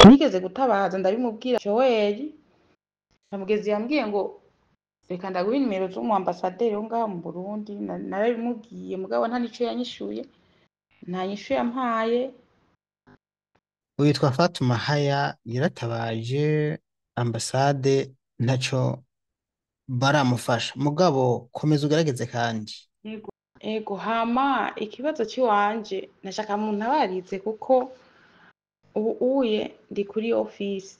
nigeze gutabaza ndabimubwira Joel namugezi yambwiye ngo reka ndaguhe nimero z'umu ambasaderi wo ngaho mu Burundi narabimubwiye mugabo nta nico yanyishuye nta nyishu yampaye. Witwa Fatuma Haya yaratabaje ambasade ntaco baramufasha mugabo komeza ugerageze kandi. Ego hama ikibazo ciwanje nashaka muntu abarize kuko ubu uye ndi kuri office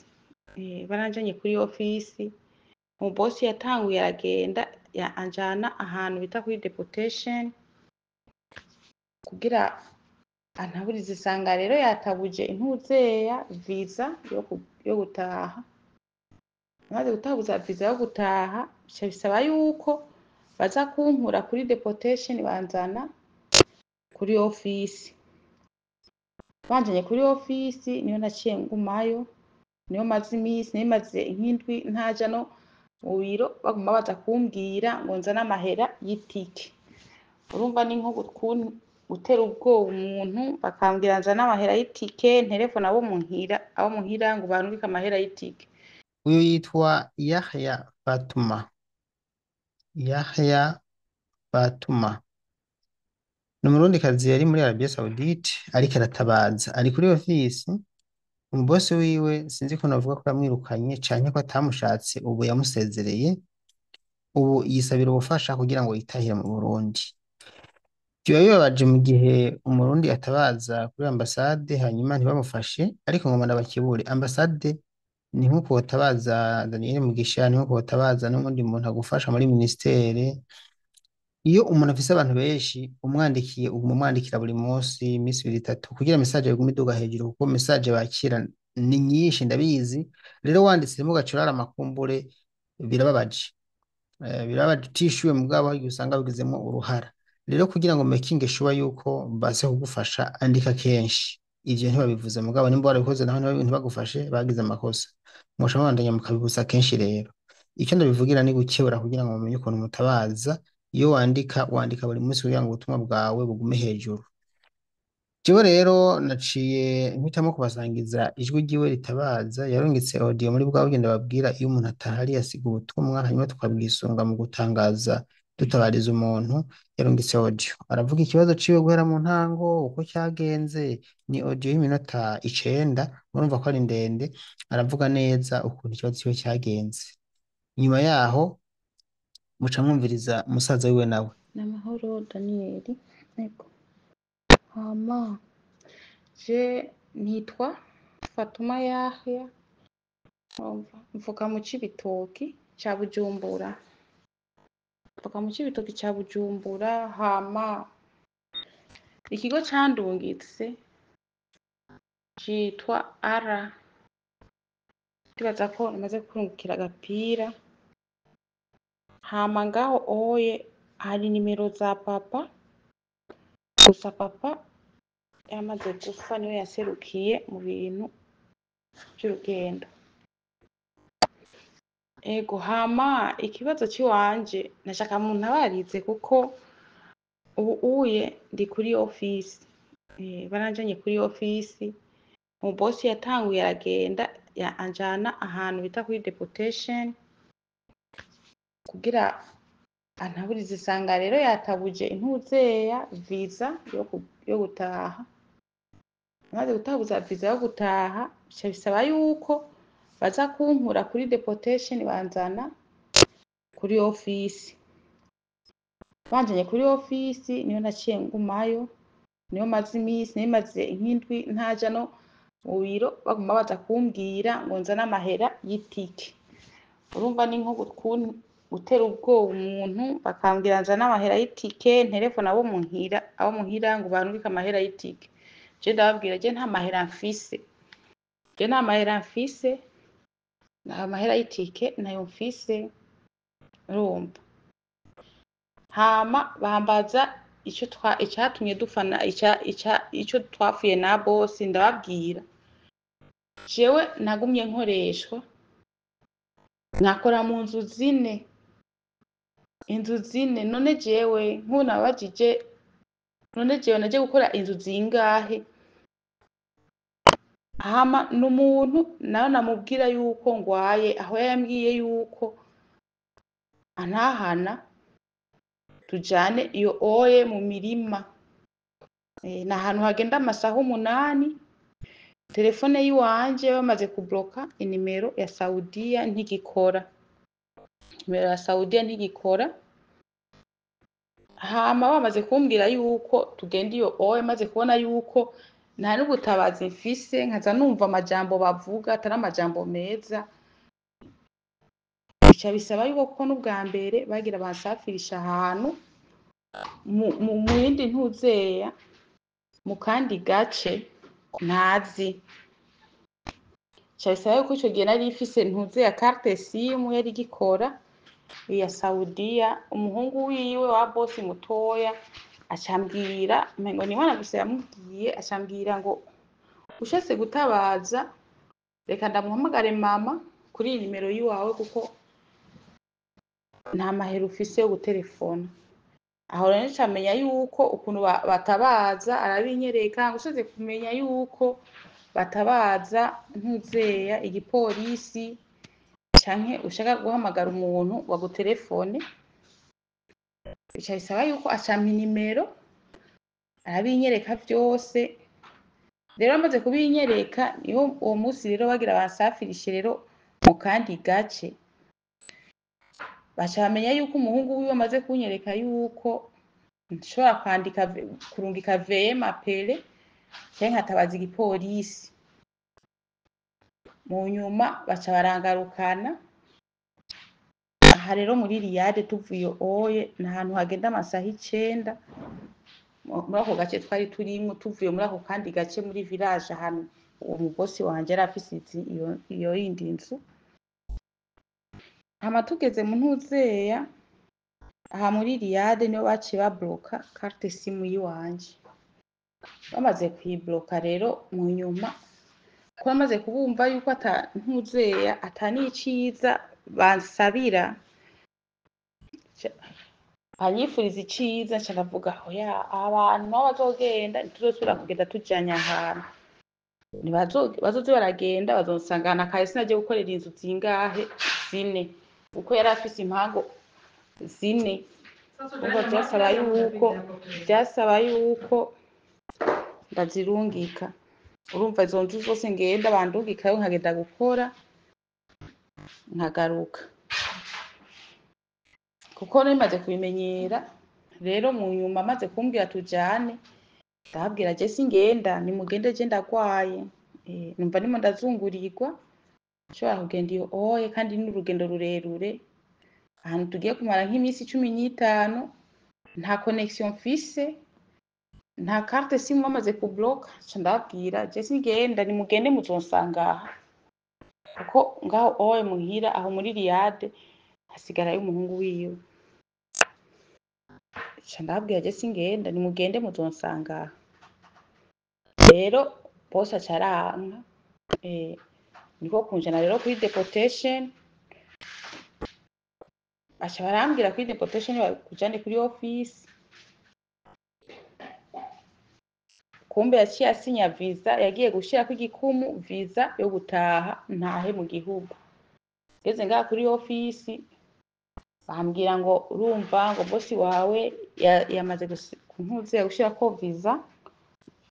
baranjanye kuri office mu boss yatanguye aragenda anjana ahantu bita kuri deportation kugira antaburize isanga rero yatabuje intuzeya visa yo gutaha maze gutabuza visa yo gutaha bica bisaba yuko baza kunkura kuri deportation banzana kuri office banjanye kuri office niyo naciye ngumayo niyo maze imisi nimaze nk'indwi ntaja no mu biro baguma baza kumbwira ngo nzane amahera y'itike urumva ni nko gutera ubwoba umuntu bakambwira nzane amahera y'itike nterefone abo muhira ngo banubike amahera y'itike. Uyu yitwa Yahya Fatuma. Yahya Fatuma ni umurundikazi yari muri Arabia Saudite ariko aratabaza ari kuri ofisi umubosi wiwe sinzi ko navuga ko yamwirukanye canke ko atamushatse ubu yamusezereye ubu yisabira ubufasha kugira ngo yitahire mu Burundi. Biba bibabaje mu gihe umurundi atabaza kuri ambasade hanyuma ntibamufashe ariko ngoma ndabakebure ambasade ni nkuko wotabaza Daniel Mugisha ni nkuko wotabaza n'undi muntu agufasha muri ministere. Iyo umuntu afise abantu benshi umwandikiye umwandikira buri munsi imisi 2-3 kugira message igume iduga hejuru kuko message bakira ni nyinshi ndabizi rero wanditse mu gacurara makumbure birababaje birabaje utishuwe mugabo usanga bigizemo uruhara rero kugira ngo making sure yuko base kugufasha andika kenshi ivyo ntibabivuze mugabo nimba warabikoze naho ntibagufashe bagize amakosa musha mwandanya mukabibuza kenshi rero icyo ndabivugira ni gukebura kugira ngo mumenye ukuntu mutabaza iyo wandika buri munsi kugira ngo ubutumwa bwawe bugume hejuru. Jewe rero naciye mpitamo kubasangiza ijwi ryiwe ritabaza yarungitse audio muri bwa bugenda babwira iyo umuntu atahari yasiga ubutumwa hanyuma tukabwisunga mu gutangaza dutabariza umuntu yarungitse audio aravuga ikibazo ciwe guhera mu ntango uko cyagenze ni audio y'iminota 9 murumva ko ari ndende aravuga neza ukuntu ikibazo ciwe cyagenze nyuma yaho muca mwumviriza musaza wiwe nawe. Namahoro Daniel ego hama je nitwa Fatuma Yahya mvuka mu Cibitoki ca Bujumbura hama ikigo candungitse citwa ara tibaza ko namaze kurungukira agapira hama ngaho oye hari nimero za papa gusa papa yamaze gupfa niwe yaserukiye mu bintu by'urugendo. Ego hama ikibazo ciwanje nashaka muntu abarize kuko ubu uye ndi kuri office baranjanye kuri office mu boss yatanguye aragenda anjana ahantu bita kuri deportation kugira antaburize isanga rero yatabuje intuzeya visa yo gutaha maze gutabuza visa yo gutaha bica bisaba yuko baza kunkura kuri deportation banzana kuri office banjanye kuri office niyo naciye ngumayo niyo maze imisi nimaze nk'indwi ntaja no mu biro baguma baza kumbwira ngo nzane amahera y'itike urumva ni nko gutera ubwoba umuntu bakambwira nzane amahera y'itike nterefone abo muhira ngo banubike amahera y'itike je ndababwira je nta mahera mfise nta mahera y'itike nayo mfise urumva hama bambaza icatumye dufana ico twafuye na boss ndababwira jewe nagumye nkoreshwa nakora mu nzu zine none jewe nabajije none jewe naje gukora inzu zingahe hama n'umuntu nawe namubwira yuko ngwaye, aho yambwiye yuko antahana tujane iyo oye mu mirima. Ni ahantu hagenda amasaha 8, telefone yiwanje bamaze kubloka inimero ya Saudiya ntigikora. Nimero ya Saudiya ntigikora, hama bamaze kumbwira yuko tugenda iyo oye, maze kubona yuko nta n'ubutabazi mfise, nkaza numva amajambo bavuga atari amajambo meza, bica bisaba yuko kuko n'ubwa mbere bagira bansafirisha ahantu mu yindi ntuzeya, mu kandi gace ntazi. Bica bisaba yuko ico gihe nari ifise ntuzeya carte simu yari igikora iya Saudiya. Umuhungu wiwe wa bosi mutoya acambwira, mengo ni Imana gusa yamubwiye, acambwira ngo ushatse gutabaza reka ndamuhamagare mama kuri iyi nimero yiwawe kuko nta mahera ufise yo gutelefona. Aho rero ncamenya yuko ukuntu batabaza, arabinyereka. Ushatse kumenya yuko batabaza ntuzeya igipolisi canke ushaka guhamagara umuntu wagutelefone, bica bisaba yuko acampa inimero arabinyereka vyose. Rero amaze kubinyereka niho uwo musi rero bagira bansafirishe rero mu kandi gace, baca bamenya yuko umuhungu wiwe amaze kunyereka yuko nshobora kwandika kurungika VM apele canke nkatabaza igipolisi. Mu nyuma baca barangarukana. Aha rero muri Riyade tuvuye oye, ni ahantu hagenda amasaha 9 muri ako gace twari turimwo, tuvuye muri ako kandi gace muri village ahantu uwo mubosi wanje yari afise iyo yindi nzu. Hama tugeze mu ntuzeya aha muri Riyade niho baciye babloka carte simu yiwanje. Bamaze kuyibloka rero mu nyuma ko bamaze kubumva yuko ata ntuzeya ataniciza bansabira, banyifuriza iciza, nca ndavuga oya, abantu nabo bazogenda ntituzosubira kugenda tujanye ahantu, bazoze baragenda bazonsangana kare sinaje gukorera inzu zingahe 4 kuko yari afise impango 4. Ubwo vyasaba yuko ndazirungika. Urumva izo nzu zose ngenda bandungikayo nkagenda gukora nkagaruka, kuko nimaze kubimenyera. Rero mu nyuma maze kumbwira tujane, ndababwira je singenda, nimugende je ndagwaye. Numva nimo ndazungurirwa, nshobora kugenda iyo oye kandi n'urugendo rurerure, ahantu tugiye kumara nk'imisi 15, nta connection mfise, nta carte simu bamaze kubloka. Nca ndababwira je singenda, nimugende muzonsanga aha, kuko ngaho oye muhira aho muri Riyade hasigarayo umuhungu wiwe. Nca ndababwira je singenda, nimugende muzonsanga aha. Rero bose aca aranka, niko kunjana rero kuri deportation. Baca barambwira kuri deportation bakujane kuri office. Kumbe yaciye asinya visa, yagiye gushirako igikumu visa yo gutaha ntahe mu gihugu. Ngeze ngaha kuri office bambwira ngo urumva ngo bosi wawe yamaze kuntuze gushirako visa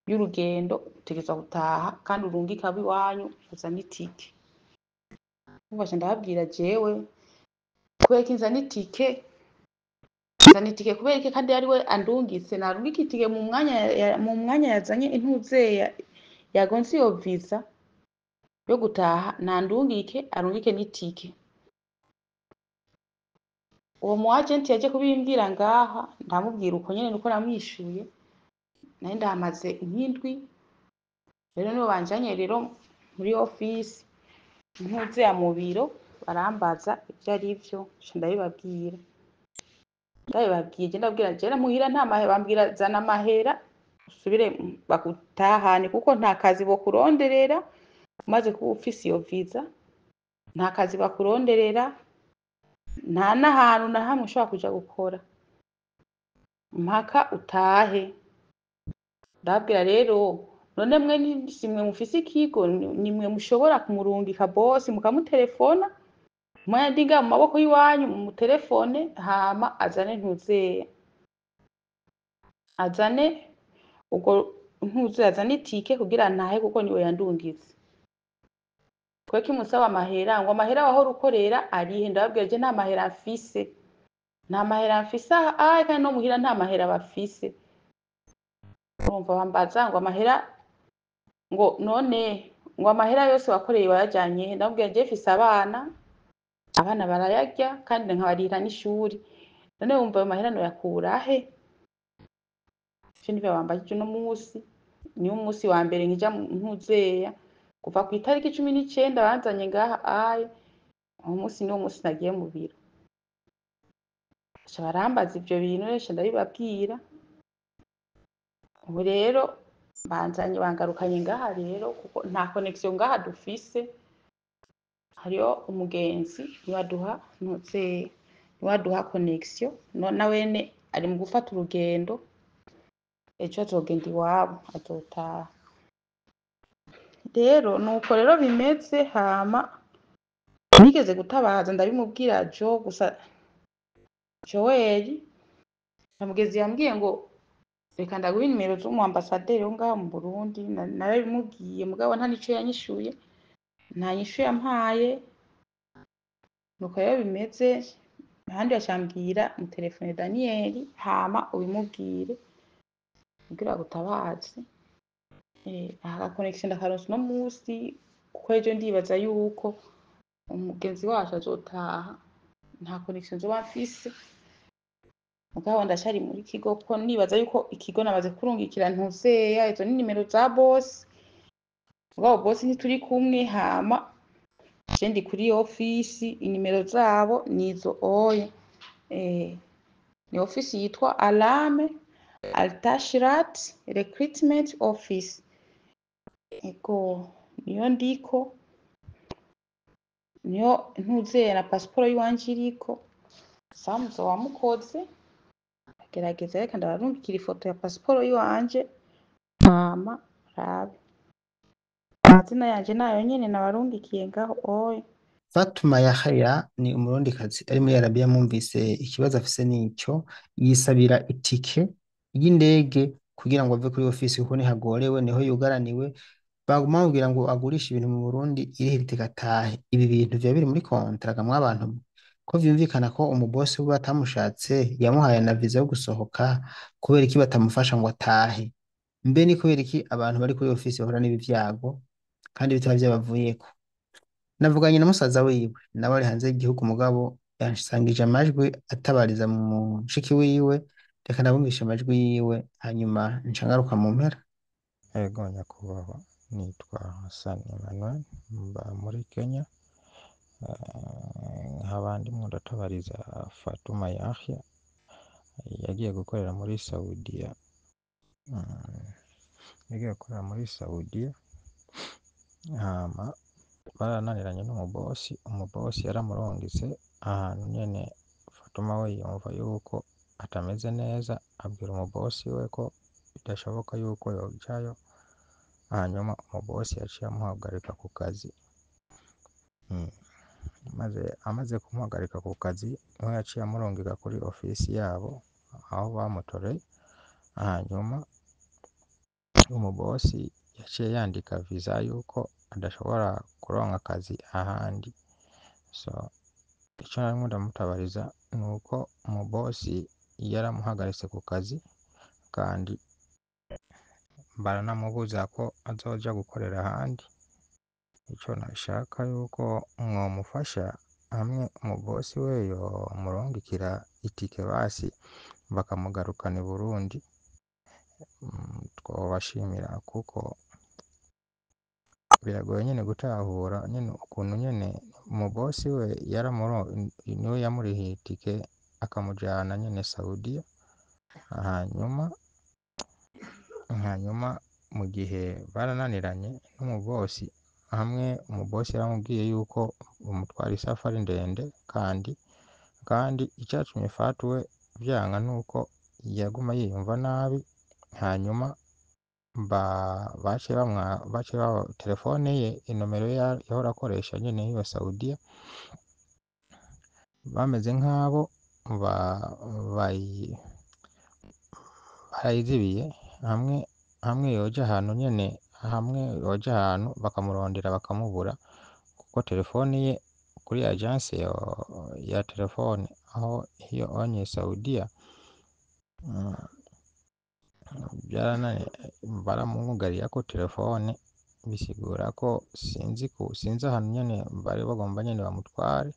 y'urugendo, utegerezwa gutaha kandi urungika abiwanyu uzana itike. Ubwo ndababwira jewe kubera ko nzana itike kubera iki kandi ari we andungitse, narungika itike mu mwanya yazanye intuzeya yagonze iyo visa yo gutaha, nandungike arungike n'itike. Uwo mu agent yaje kubimbwira ngaha, ndamubwira uko nyene nuko namwishuye, nari ndamaze nk'indwi. Rero nibo banjanye rero muri office ntuzeya mu biro, barambaza ivyo arivyo, ndabibabwira. Je ndabwira je muhira nta mahera, bambwira zana amahera usubire bakutahane, kuko nta kazi bo kuronderera umaze kuba ufise iyo visa, nta kazi bakuronderera, nta n'ahantu na hamwe ushobora kuja gukora mpaka utahe. Ndabwira rero none mwe simwe mufise ikigo nimwe mushobora kumurungika bosi mukamutelefona mwandinga mu maboko y'iwanyu mu telefone hama azane ntuzeye azane ubwo ntuze azane itike kugira ntahe kuko niwe yandungize kwe kimusaba amahera ngo amahera wahora ukorera arihe ndababwira je nta mahera mfise kandi no muhira nta mahera bafise urumva bambaza ngo amahera ngo none ngo amahera yose wakoreye wayajanye he ndababwira je mfise abana barayarya kandi nkabarira n'ishuri none wumva ayo mahera noyakura he ivyo nivyo bambajije uno musi niwo musi wa mbere nkija ntuzeya kuva ku itariki 19 banzanye ngaha uwo musi niwo musi nagiye mu biro aca barambaza ivyo bintu resha ndabibabwira ubu rero bangarukanye ngaha rero kuko nta connection ngaha dufise hariyo umugenzi niwaduha connection nawene ari mu gufata urugendo ejo azogenda iwabo azotaha rero nuko rero bimeze hama nigeze gutabaza ndabimubwira gusa Joel namugezi yambwiye ngo reka ndaguha nimero z'umu ambassadeur wo ngaha mu Burundi narabimubwiye mugabo nta nico yanyishuye nta nyishu yampaye nuko rero bimeze ahandi yacambwira mu telefone Daniel hama ubimubwire kugira gutabaze aha connection ndakaronse no musi kuko ejo ndibaza yuko umugenzi wacu azotaha nta connection nzoba mfise mugabo ndashari muri kigo kuko nibaza yuko ikigo namaze kurungikira ntuzeya izo ni nimero za boss mugabo boss ntituri kumwe hama je ndi kuri office inimero zabo nizo oye ni office yitwa Alame Altashirat Recruitment Office ego niyo ndiko niyo ntuzeye na passport yiwanje iriko samuzo wamukoze gerageza reka ndabarungikira ifoto ya passport yiwanje hama rabe amazina yanje nayo nyene nabarungikiye ngaho oye Fatuma Yahya ni umurundikazi ari muri Arabia mwumvise ikibazo afise nico yisabira itike y'indege kugira ngo ave kuri ofisi kuko nihagorewe niho yugaraniwe baguma bamubwira ngo agurisha ibintu mu Burundi irihira itike atahe ibi bintu vya biri muri contract mw'abantu ko vyumvikana ko umubosi we batamushatse yamuhaye na visa yo gusohoka kubera iki batamufasha ngo atahe mbe ni kubera iki abantu bari kuri ofisi bahura n'ibi vyago kandi bitaba vyabavuyeko navuganye na musaza wiwe nawe ari hanze y'igihugu mugabo yansangije amajwi atabariza mu mushiki wiwe reka nabumvishe amajwi yiwe hanyuma ncangaruka mu mpera Ego nyakubahwa nitwa Hassan Emmanuel mba muri Kenya nk'abandi ndatabariza Fatuma Yahya yagiye gukorera muri Saudiya hama barananiranye umubosi yaramurungitse ahantu nyene Fatuma we yumva yuko atameze neza abwira umubosi we ko bidashoboka yuko yojayo hanyuma umubosi yaciye amuhagarika ku kazi amaze kumuhagarika ku kazi niho yaciye amurungika kuri ofisi yabo aho bamutoreye hanyuma umubosi yaciye yandika visa yuko adashobora kuronka akazi ahandi so icyo narimo ndamutabariza ni uko umubosi yaramuhagaritse ku kazi kandi baranamubuza ko azoja gukorera ahandi icyo nashaka yuko mwomufasha hamwe umubosi we yomurungikira itike basi bakamugarukana i Burundi twobashimira kuko biragoye nyene gutahura nyene ukuntu nyene umubosi we niwe yamurihiye itike akamujana nyene Saudiya hanyuma mu gihe barananiranye n'umubosi hamwe umubosi yaramubwiye yuko umutwara isafari ndende kandi icyatumye Fatu we vyanga nuko yaguma yiyumva nabi hanyuma baciye baha telefone ye inomero yahora akoresha nyene y'iyo Saudiya, bameze nk'abo ba- bayi- barayizibiye, hamwe hamwe yoja ahantu bakamurondera bakamubura, kuko telefone ye kuri agence ya telefone aho iyo onye Saudiya, mm, byarananiye, baramugariyeko telefone, bisigura ko sinzi ahantu nyene bari bagomba nyene bamutware.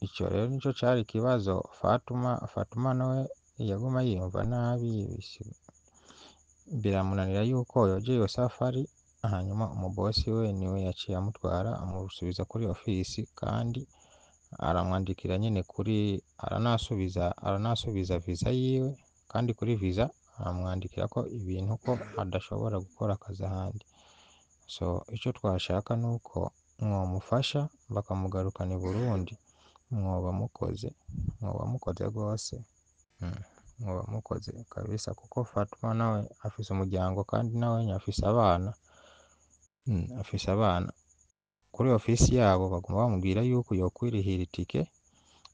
Ico rero nico cari ikibazo. Fatuma nawe yaguma yiyumva nabi, biramunanira yuko yoja iyo safari, hanyuma umubosi we niwe yaciye amutwara amusubiza kuri ofisi, kandi aramwandikira nyene aranasubiza visa yiwe, kandi kuri visa aramwandikira ko ibintu ko adashobora gukora akazi ahandi. So ico twashaka nuko mwomufasha bakamugarukana i Burundi, mwoba mukoze rwose. Mwoba mukoze kabisa, kuko Fatuma nawe afise umuryango, kandi nawe afise abana. Kuri ofisi yabo baguma bamubwira yuko yokwirihira itike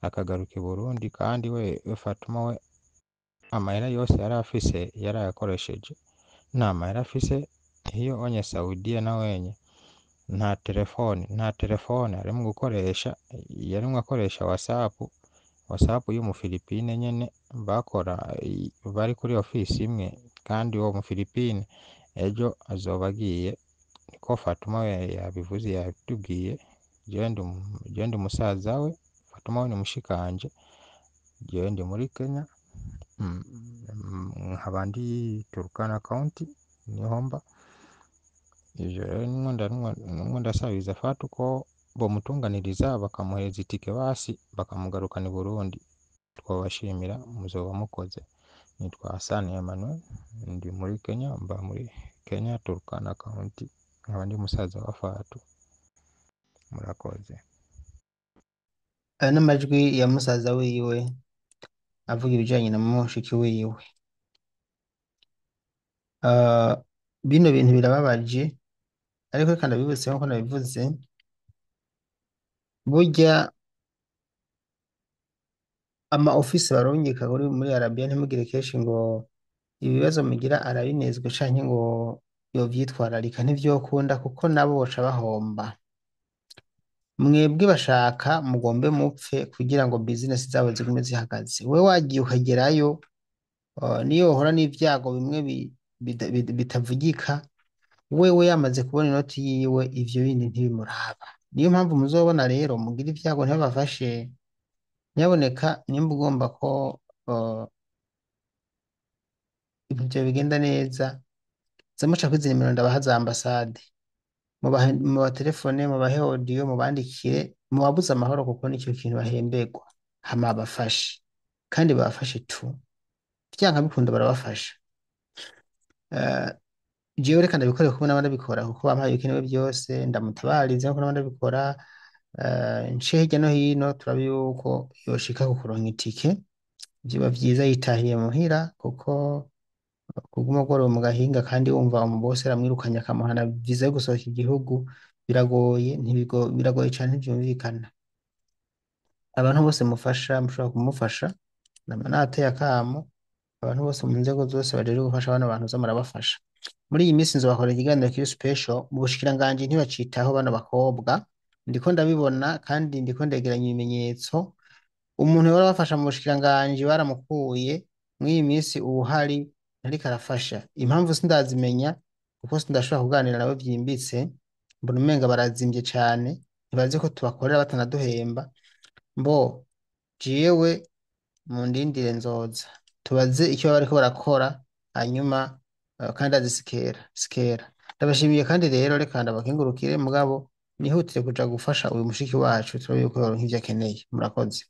akagaruka i Burundi, kandi we Fatuma we amahera yose yari afise yarayakoresheje, nta mahera afise iyo onye Saudiya na wenye nta telefone arimwo gukoresha, yarimwo akoresha WhatsApp y'umufilipine nyene bari kuri ofisi imwe, kandi uwo mufilipine ejo azoba agiye, niko Fatuma we yabivuze, yabitubwiye. Jewe ndi musaza we, Fatuma we ni mushikanje, jewe ndi muri Kenya, nkaba ndi Turkana County niho mba. Ivyo rero nimwo ndasabiriza Fatu ko bomutunganiriza bakamuhereza itike basi bakamugarukana i Burundi, twobashimira, muzoba mukoze. Nitwa Hassan Emmanuel, ndi muri Kenya, mba muri Kenya Turkana County, nkaba ndi musaza wa Fatu. Murakoze. aya n'amajwi ya musaza wiwe avuga ibijanye na mushiki wiwe. Bino bintu birababaje, ariko reka ndabibutse nkuko nabivuze, burya ama ofisi barungika muri Arabia ntimugire kenshi ngo ibibazo mugira arabinezwe canke ngo yovyitwararika, ntivyokunda, kuko nabo boca bahomba. Mwebwe bashaka mugombe mupfe kugira ngo business zabo zigume zihagaze. We wagiye ukagerayo, niyo uhora n'ivyago bimwe bitavugika, wewe yamaze kubona inoti yiwe, ivyo bindi ntibimuraba. Niyo mpamvu muzobona rero mugira ivyago ntibabafashe. Nyaboneka nimba ugomba ko ibintu vyawe bigenda neza, zamuca kwizi nimero ndabaha za ambasade, mubatelefone, mubahe audio, mubandikire, mubabuze amahoro, kuko nicyo kintu bahemberwa. Hama babafashe, kandi babafashe tu, vyanka bikunda barabafasha. Jewe reka ndabikorera kuko n'abandi babikora, kuko bampaye ibikenewe byose, ndamutabariza kuko n'abandi babikora. Nce hirya no hino turabe yuko yoshika ku kuronka itike, vyoba vyiza yitahiye muhira, kuko kuguma ugorowe mu gahinga kandi wumva umubose aramwirukanye akamuhana viza yo gusohoka igihugu, biragoye cane, ntivyumvikana. Abantu bose mufasha mushobora kumufasha, nama nateye akamo abantu bose mu nzego zose bajejwe gufasha bano bantu, uza murabafasha. Muri iyi minsi nzobakorera ikiganiro kiri special, mu bushikiranganji ntibacitaho bano bakobwa, ndiko ndabibona kandi ndiko ndegeranya ibimenyetso. Umuntu yari abafasha mu bushikiranganji baramukuye, mw'iyi minsi uwuhari ntariko arafasha. Impamvu sindazimenya, kuko sindashobora kuganira nabo vyimbitse, mbona umenga barazimvye cane, ntibazi ko tubakorera batanaduhemba. Mbo jewe mundindire nzoza tubaze icyo baba bariko barakora, hanyuma kandi azisikera. Ndabashimiye kandi rero, reka ndabakengurukire, mugabo nihutire kuja gufasha uyu mushiki wacu, turabe yuko yoronka ivyo akeneye. Murakoze.